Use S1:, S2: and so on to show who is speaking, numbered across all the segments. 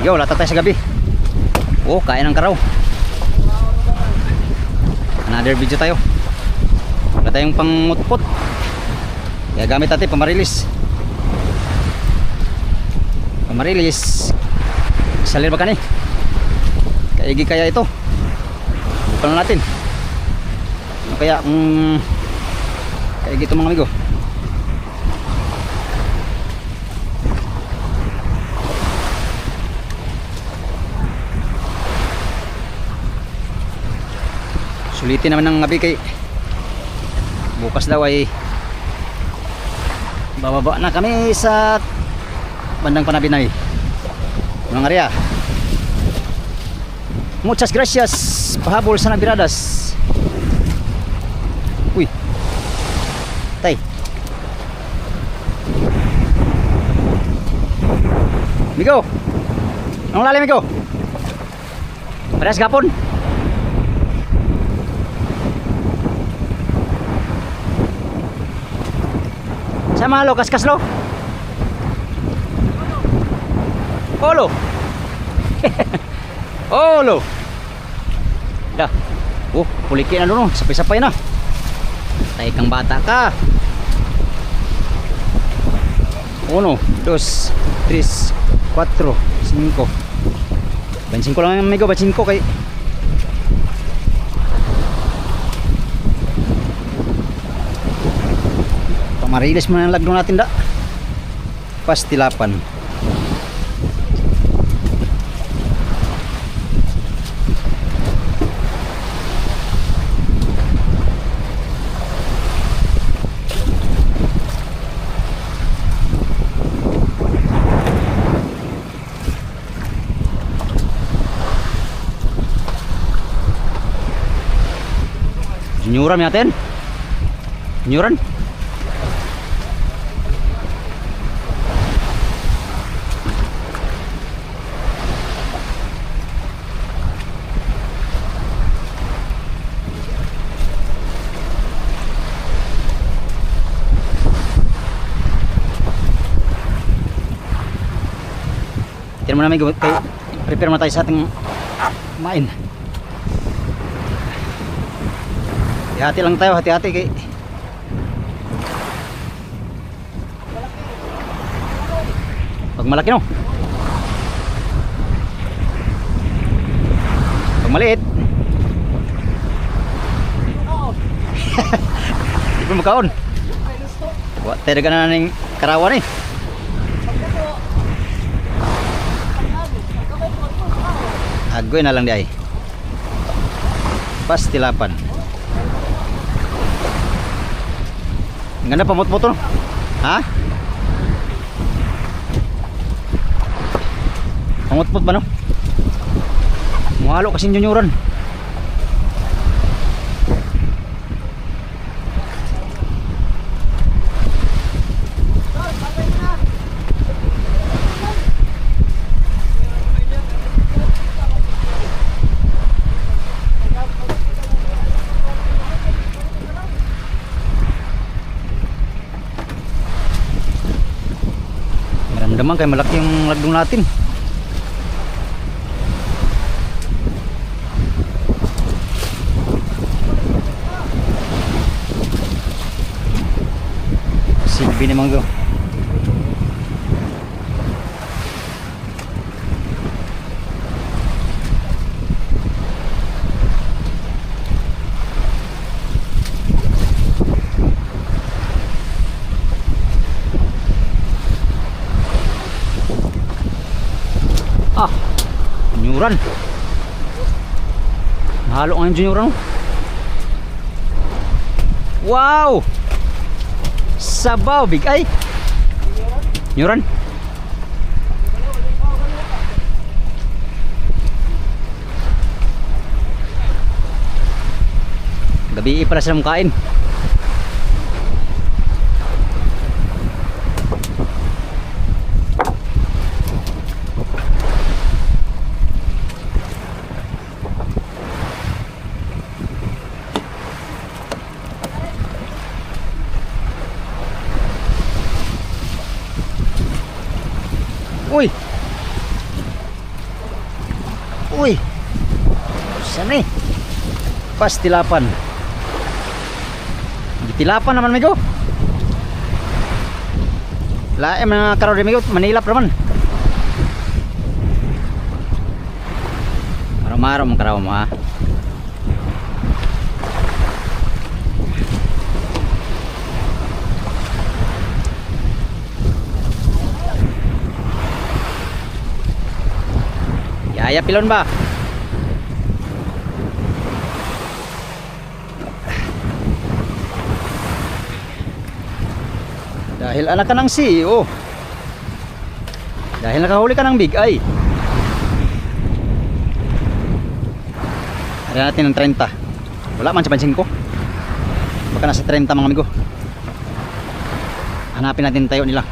S1: Yo, lata tayo sa gabi. Oh, kain ng karaw. Another video tayo. Wala tayong pangmutpot. Kaya gamit natin pamarilis. Pamarilis. Salir ba ka ni? Kaigi kaya ito? Bukan na natin. Ano kaya kaigi ito mga amigo? Sulitin naman ng gabi kay bukas daw ay bababa na kami sa bandang Panabinay mga area. Muchas gracias pahabol sa nabiradas. Uy tay migo, ang lalim migo parehas gapon. Sama lo, kaskas lo. Olo. Olo. Dah. Pulikin na doon. Sapay-sapay na. Tay kang bata ka. 1, 2, 3, 4, 5. Bansin ko lang amigo, bansin ko kay marilis mo na ang lagdong natin da. Pastilapan. Juniuran natin. Juniuran. Tira mo namin kay prepare mo tayo sa ating main. Hati-hati lang tayo, hati-hati kay pag malaki no. Pag maliit di pa makaon. Wa tayo na ng karawan eh. Agoy na lang di ay. Pastilapan. Ang ganda pamut-mut no? Ha? Pamut-mut ba no? Muhalo kasing juniuran. Naman kay malaki yung lagdong natin. Silbi naman go. Juniuran. Nahalo ang juniuran. Wow! Sabaw big ay. Juniuran. Gabi para sa kain. Uy. Uy. Saan eh? Pastilapan. Tilapan naman migo. Laem na karon migo, manilap naman. Maro-maro man karaw mo ha. Yaya pilon ba? Dahil anak ka ng CEO. Dahil nakahuli ka ng big eye. Hari natin ng 30. Wala man sa pansin ko. Baka nasa 30 mga amigo. Hanapin natin tayo nila.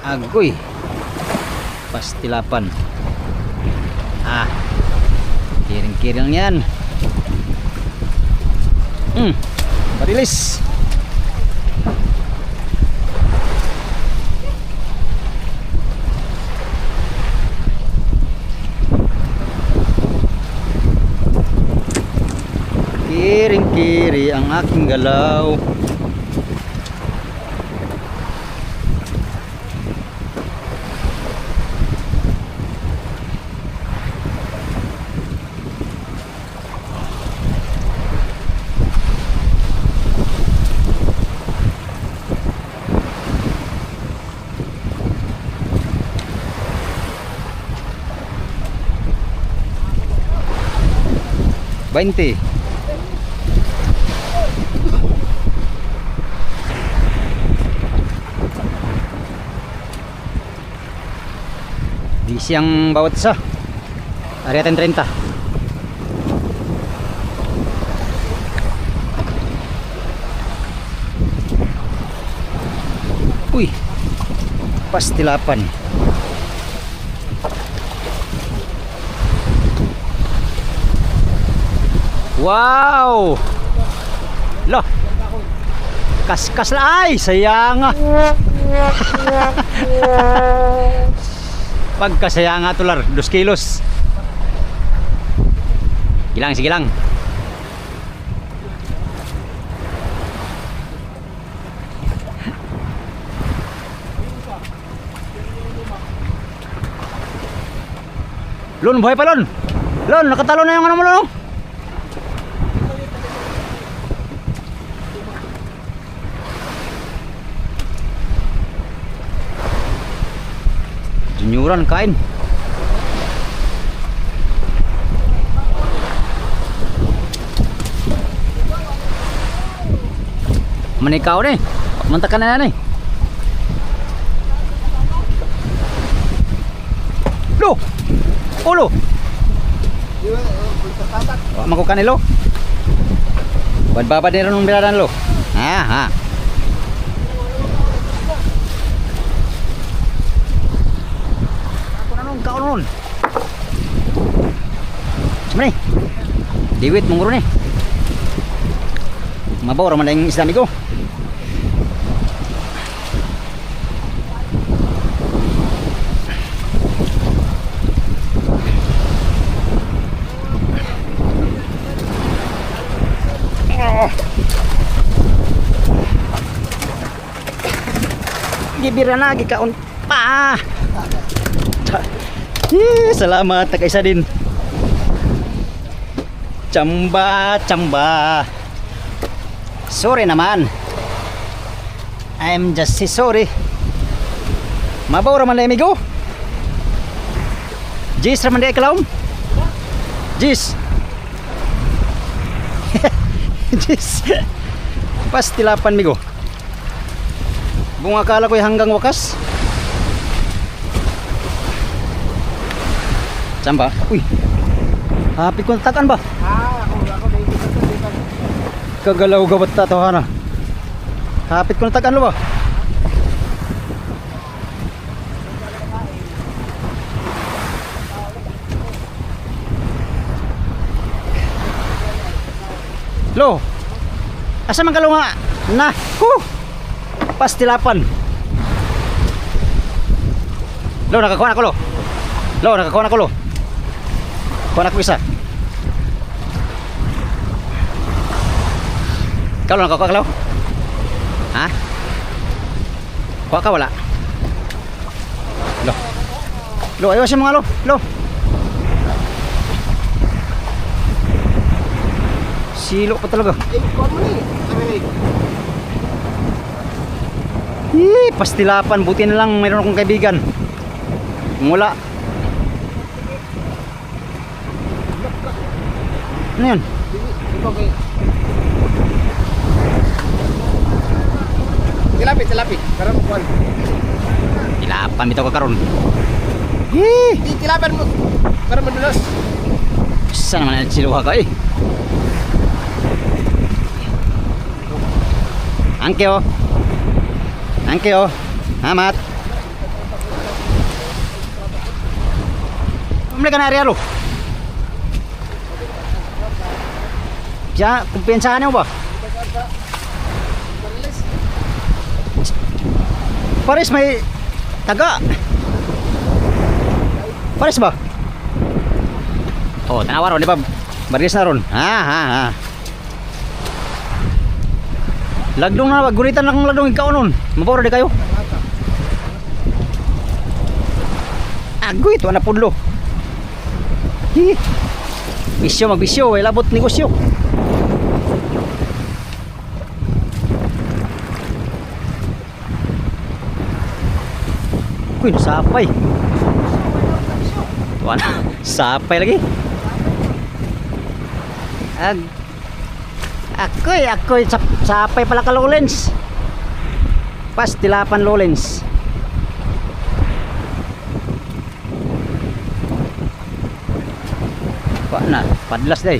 S1: Agoy. Pastilapan. Kiring-kiring yan. Parilis. Kiring-kiri ang aking galaw. Bainte. Di siyang bawat isa. Area 30. Uy. Pastilapan. Wow! Loh. Kas-kas la ay, sayang nga. Pagkasaya nga tular, 2 kilos. Gilang, sige lang. Lon, buhay pa Lon. Lon, nakatalo na yung ano mo Lon. Junioran kain. Manikaw nih. Mantakan na nih. Lo. Ulo. Makukan ni lo. Buat baba ni ron biradan lo. Ha. Kaon Semani Diwit munguro ni Mabaw raman yung isda ko. Gibira na gikaon pa. Salamat na kaisa din. Chamba. Sorry naman. I'm just sorry. Mabaw raman na amigo. Jis raman di ikalawm. Jis. Jis. Pastilapan migo. Bunga akala ko hanggang wakas. Samba, uy. Hapit ko natakan ba? Ako kagalaw gawat tatohana. Hapit ko natakan lo ba? Lo. Asa man kalunga? Na, pastilapan. Lo, nakakuha na ko, lo. Lo, nakakuha na ko, lo. Kuha na ko isa. Ikaw lo, nakakuha ka, lo? Ha? Kuha ka, wala? Lo. Lo, ayawasin mo nga, lo. Lo. Silo pa talaga. Pastilapan, buti na lang mayroon akong kaibigan. Wala. Ano yan?
S2: Tilapit. Karon mo kuan.
S1: Tilapan bitaw ka karon.
S2: Di tilapan mo. Karon madulas.
S1: Saan naman ang siluha ka eh? Angke oh. Angke oh. Amat. Umli ka na area lo. Siya, kumpensahan mo ba? Pares may taga. Pares ba? Oh, tanawa ron, di ba? Baris na ron. Ha. Lagdong na, gunitan lang lagdong ikaw nun. Mapura di kayo. Agoy, ito na pudlo. Hi. Bisyo, magbisyo, ay labot negosyo. Uy, sapay. Tuwan, sapay lagi. Ako'y sapay pala ka Lowlands. Pastilapan Lowlands. Kuha na, padlas day.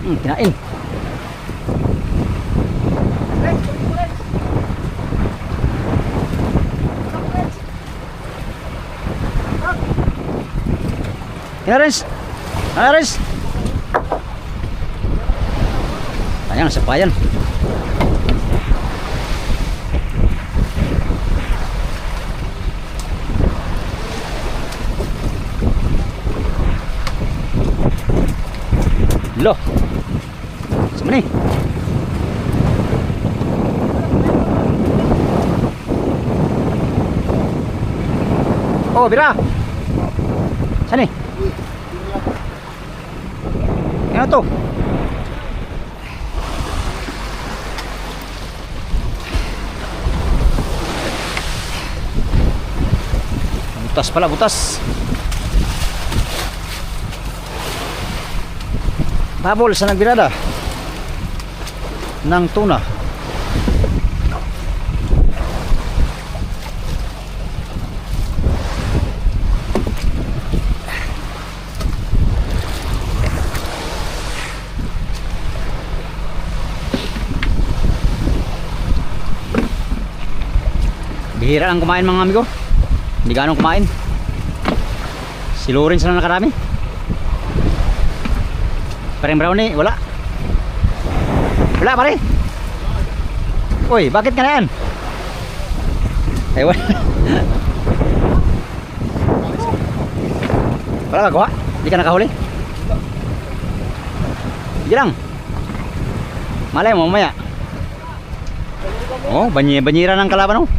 S1: Kinain. Aris. Sayang sapayan. Loh. Sama ni. Oh, bira. Sani. Ano to? Butas pala, butas. Babol sa nagbirada ng tuna. Bihira lang kumain mga amigo. Hindi ganong kumain. Si Lawrence na nakarami. Parang brownie, wala. Wala pare. Uy, bakit ka na yan? Ewan. Wala ka kuha? Hindi ka nakahuli? Hindi lang. Malay mo mamaya. Oh, banyira ng kalaban oh.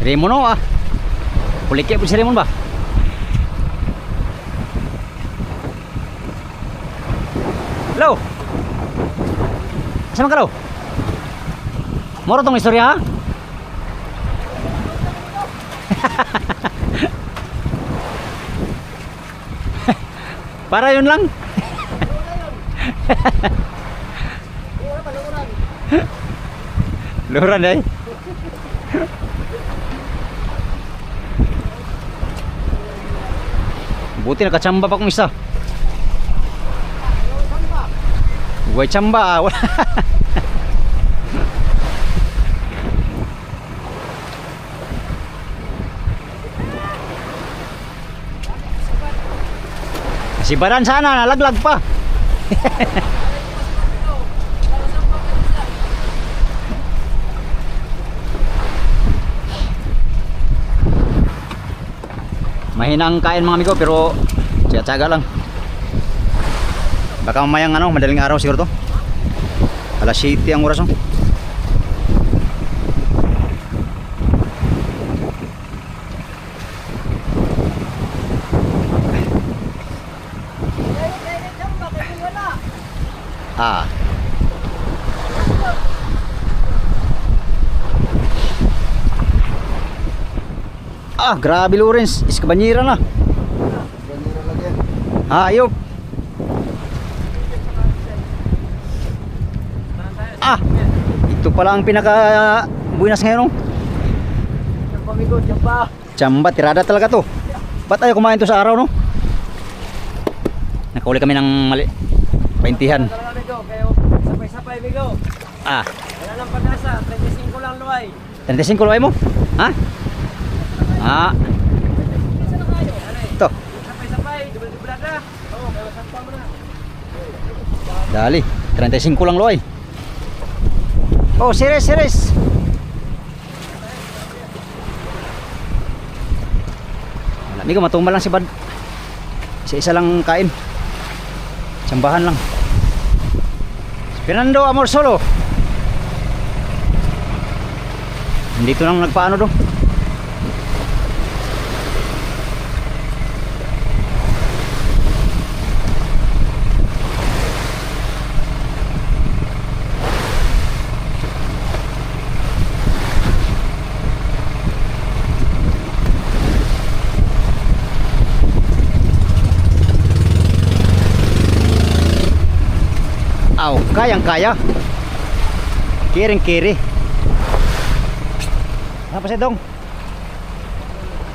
S1: Raymond oh ah. Pulikya po si Raymond ba? Hello. Asa man ka lo? Moro tong istorya ha? Para yun lang. Luran eh. Buti nakachamba pa kong isa. Huwag chamba. Sibaran sana, nalaglag pa. Mahinang kain mga amigo, pero tsaga-tsaga lang. Baka mamayang ano, madaling araw siguro to. Alas 7 ang oras, oh. Ah. Ah, grabe Lawrence, iskabanyera na.
S2: Banira lagi yan.
S1: Ayop. Ah, ito pala ang pinaka buinas ngayon, oh.
S2: Yan pa, amigo, yan pa.
S1: Tsamba, tirada talaga to. Ba't ayaw kumain to sa araw, no? Nakahuli kami ng mali. Paintihan.
S2: Wala lang, amigo, kayo sapay-sapay, amigo.
S1: Ah,
S2: Wala lang pag-asa, 35 lang luway.
S1: 35 luway mo? Ha? Ah, ito.
S2: Sapay-sapay, dubla-dubla na. Oo, kayo sampa mo na.
S1: Dali, 35 lang luway. Oh, serious, serious. Wala, amigo, matumal lang si Bad. Isa-isa lang kain. Sambahan lang. Fernando Amor Solo. Dito lang nagpaano do. Aw, kayang-kaya. Kiring-kiri. Apa sih dong?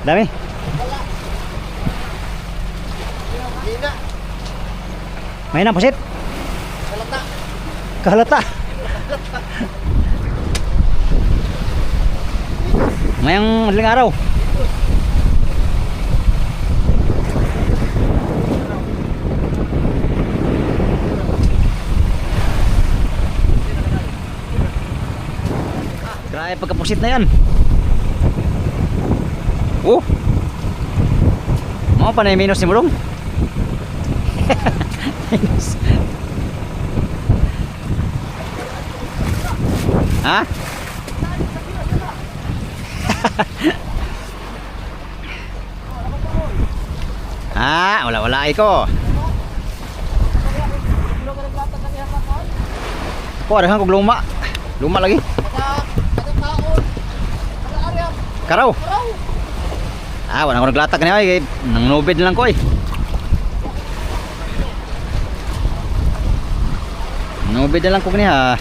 S1: Dami.
S2: Hina,
S1: Main apa sih?
S2: kalata.
S1: Kahalata. Mayang madaling araw. Grabe pagkapusit na yan. Oh. Mau pa na yung minus ni Mulong. Minus. Ha? Ah, wala iko. Po, adahan kog luma. Luma lagi. Karaw. Ah, wala ko naglatak niya ay nang nubid lang ko eh. Nubid na lang ko niya.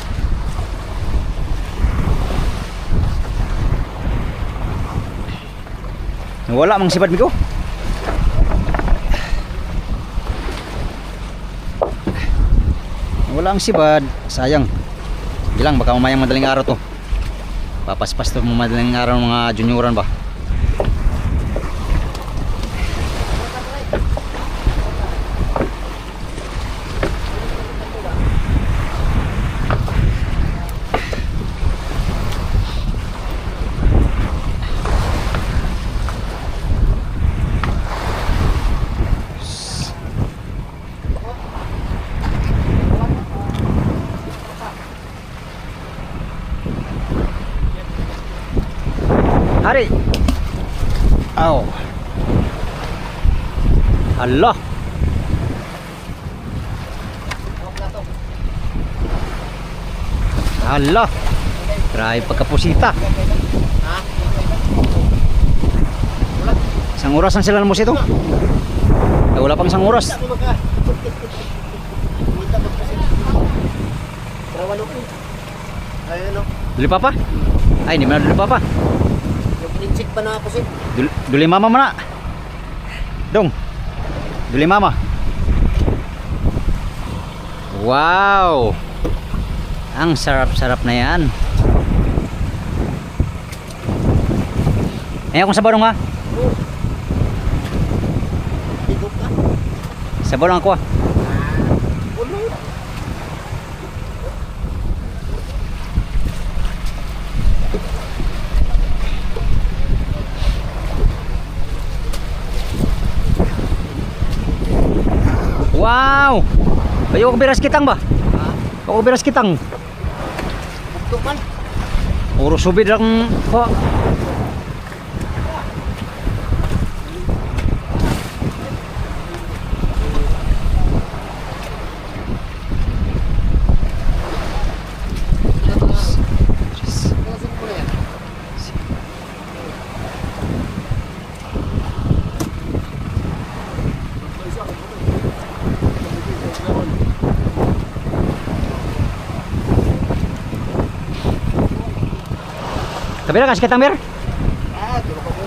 S1: Wala mang sibad mi ko. Wala ang sibad, sayang. Bilang baka mamayang madaling araw to. Papaspas to madaling araw ng mga junioran ba. Hari. Aw. Allah. Allah. Grabe pagkapusita. Isang oras ang sila ng musito. Eh, wala pang isang oras.
S2: Ayun, no.
S1: Duli pa pa? Ay, hindi mo na duli pa pa.
S2: Insik pa na ako sir.
S1: Duli mama mo na. Dong. Duli mama. Wow. Ang sarap-sarap na yan. Ngayon kung sabaw dong ha.
S2: Tigok ka.
S1: Sabaw lang ako ha.
S2: Ulo.
S1: Ayo ko beras kitang ba? Ako beras kitang.
S2: Bugtok man.
S1: Puro subid lang po. Kabira kas kitang ber?
S2: Ah, tulog ko mo.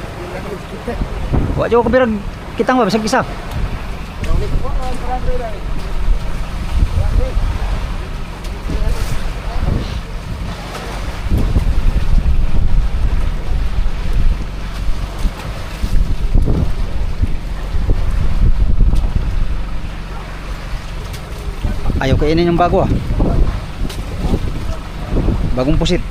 S1: Wa jo ko kabira kitang ba bisag isa. Ayaw kainin yung bago ah. Bagong pusit.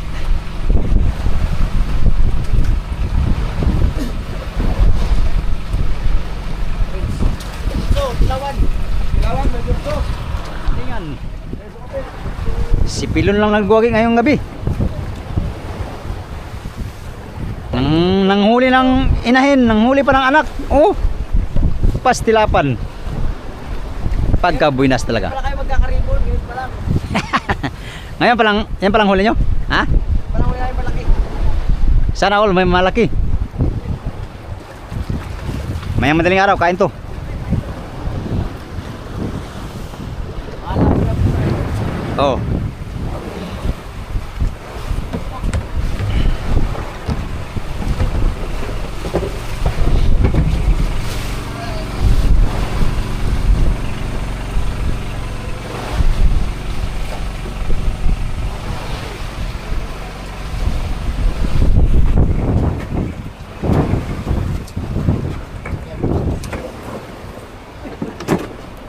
S2: Tilawan, medyo to.
S1: Tingnan. Si Pilon lang nagwagi ngayong gabi. Nanghuli ng inahin, nanghuli pa ng anak. Oh. Pastilapan. Pagkabuinas talaga.
S2: Wala kayo magkakaribol, ngayon pa lang.
S1: Ngayon pa lang, yan pa lang huli nyo? Ha?
S2: Parang wala kayo malaki.
S1: Sana all may malaki. Mayang madaling araw, kain to. Oh.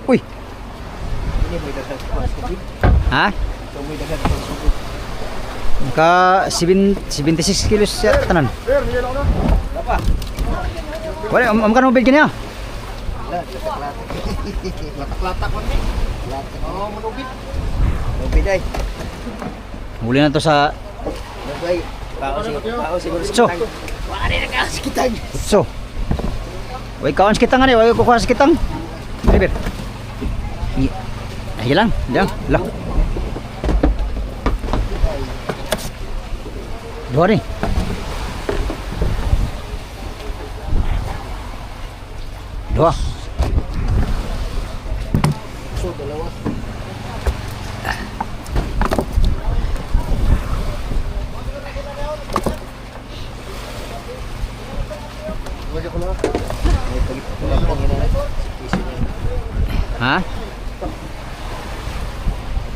S1: Uy,
S2: Ini may dasal sa subig.
S1: ha?
S2: So may dasal sa subig.
S1: Ka 76 kilos siya tanan.
S2: Sir, hindi ako na. Apa?
S1: Wala, amkan mo bilgin niya.
S2: Latak-latak man ni. Latak. Oh, manubit. Manubit ay.
S1: Huli na to sa
S2: Nagay. Tao siguro
S1: So.
S2: Wala rin nagkakas kita.
S1: so. Way kaon sa kitang ani, way kukuha sa kitang. River. Ay lang, lang, lang. Dua ni. Dua.
S2: So, dalawa. Wala ko na. May pagit ko lang ng isi niya.
S1: Ha?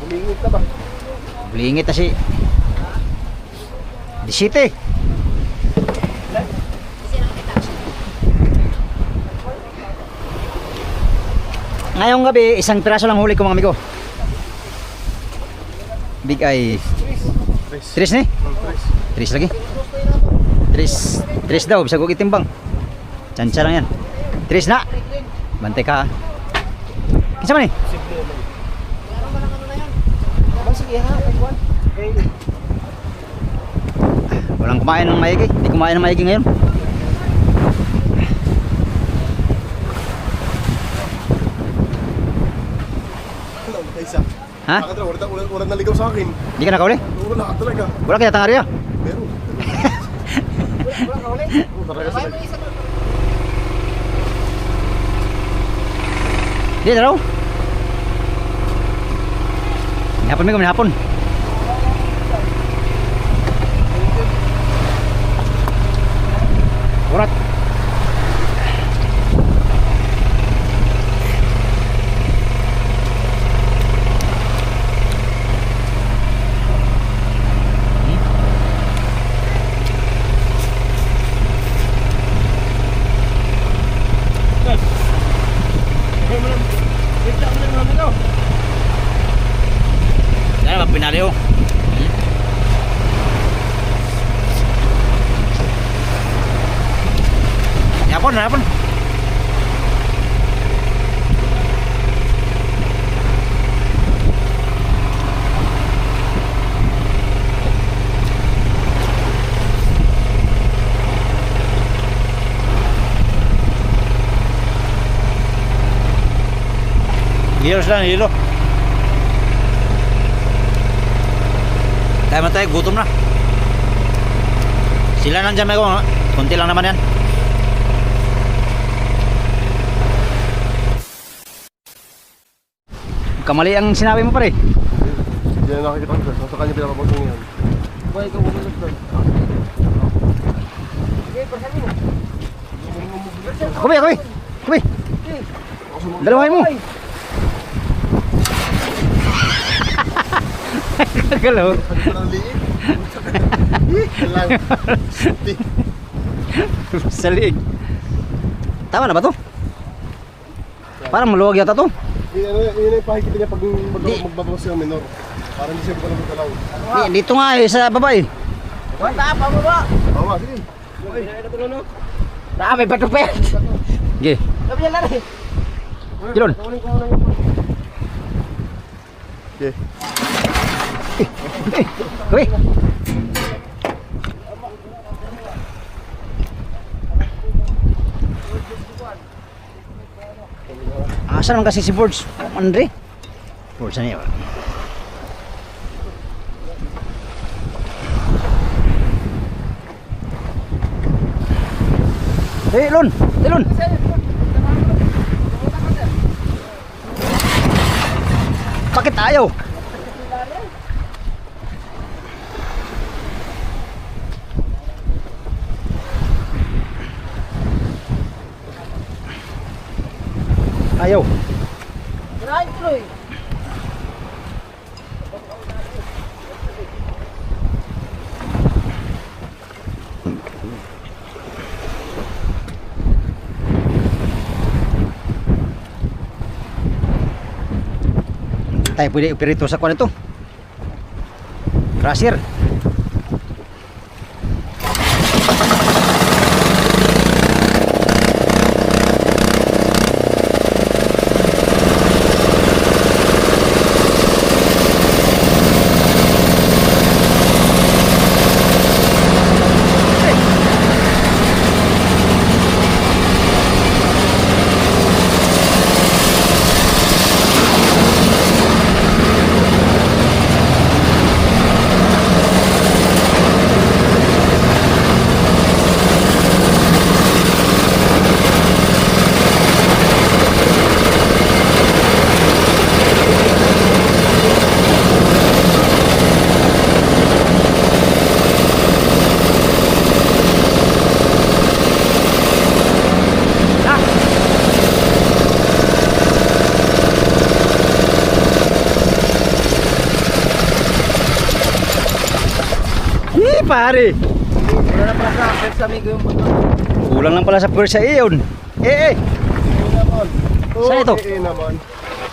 S2: Humingit ka ba?
S1: Blingit na si Disite. Ngayong gabi, isang piraso lang huli ko mga amigo. Big eye. Tris ni? Tris lagi. Tris daw, bisa ko itimbang. Tsansya lang yan. Tris na. Bantay ka. Kinsa man ni?
S2: Sige ha, kagwan.
S1: Walang kumain ng maigi. Hindi kumain ng maigi ngayon.
S2: Isa.
S1: Ha?
S2: Wala naligaw sa akin.
S1: Hindi ka nakahuli?
S2: Wala talaga.
S1: Wala kaya tangarya.
S2: Meron. Wala kahuli. Talaga sa
S1: Hindi na raw. Minahapon mo, minahapon. Urat. Yan, pinaliw. Yapon, yapon. sila nililo. Kaya man tayo, gutom na. Sila nandyan may kung, kunti lang naman yan. Kamali ang sinabi mo pare.
S2: Hindi na nakikita ko sir. Sa kanya pinapabosong yan. Buhay ka bumulot doon.
S1: Kubi, kubi. Kubi. Dalawahin mo. Galaw.
S2: Ang liit. Lang.
S1: Sa liig. Tama na ba to? Parang maluwag yata to.
S2: Yun yung pahigit niya pag magbabawas yung minor. Para hindi siya buka galaw.
S1: Dito nga eh, sa baba eh.
S2: Taap, baba. Baba, sige.
S1: May bato pa yan. Sige.
S2: Sabi niya lang eh.
S1: Gilon.
S2: Okay.
S1: Kubi. Asan naman kasi si Forge? Andre? Forge na yun. Hey, Lon! Hey, Lon! Bakit ayaw? Ayaw.
S3: Right through.
S1: Tayo pwede operito sa kwan ito. Crusher. Pare.
S3: Wala na pala sa access sa amigo yung motor.
S1: Kulang lang pala sa pwersa iyon. Eh. Saan ito?
S2: Naman.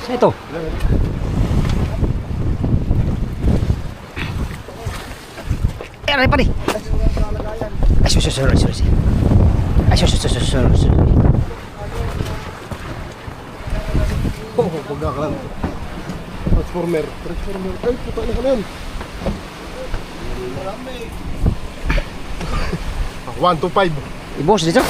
S1: Saan ito? Aray pare. Ay sorry. Ay sorry.
S2: Pagka ka lang. Transformer. Ay, puta na ka na yun. 1 to 5.
S1: Ibos dito.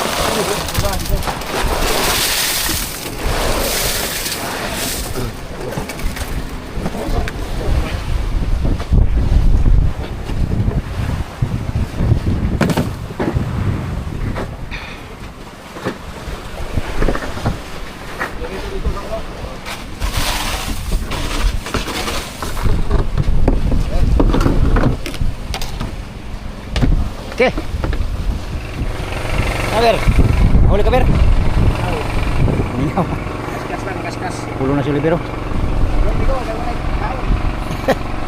S1: Okay. Ber. Huli ka, Ber. Mingaw.
S3: Kaskas.
S1: Pulo na si Olivero.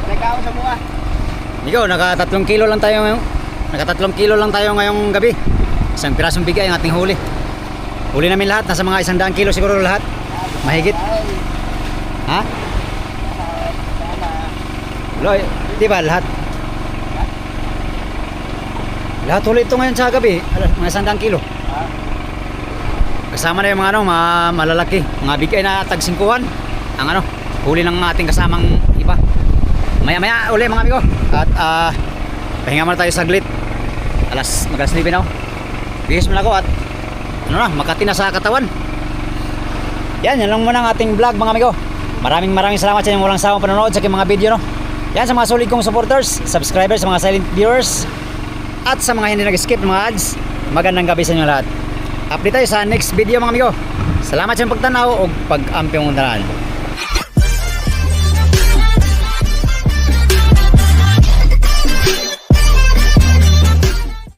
S3: Nagkaon sa mukha.
S1: Ikaw, naka-3 kilo lang tayo ngayon. Naka-3 kilo lang tayo ngayong gabi. Isang pirasong bigay ang ating huli. Huli namin lahat. Nasa mga 100 kilo siguro lahat. Mahigit. Ha? Loy, di ba lahat? Lahat huli ito ngayon sa gabi. Mga 100 kilo. Kasama na yung mga, mga malalaki. Mga bigay na tag-5an. Ang huli ng ating kasamang iba. Maya uli mga amigo. At pahinga muna tayo saglit. Mag-alas 9 na ako. Bihis muna ako at makati na sa katawan. Yan lang muna ang ating vlog mga amigo. Maraming salamat sa inyong walang sawang panonood sa aking mga video, no. Yan sa mga solid kong supporters, subscribers, sa mga silent viewers, at sa mga hindi nag-skip ng mga ads. Magandang gabi sa inyo lahat. Update tayo sa next video mga amigo. Salamat sa inyong pagtanaw o pag-ampi mong tanan.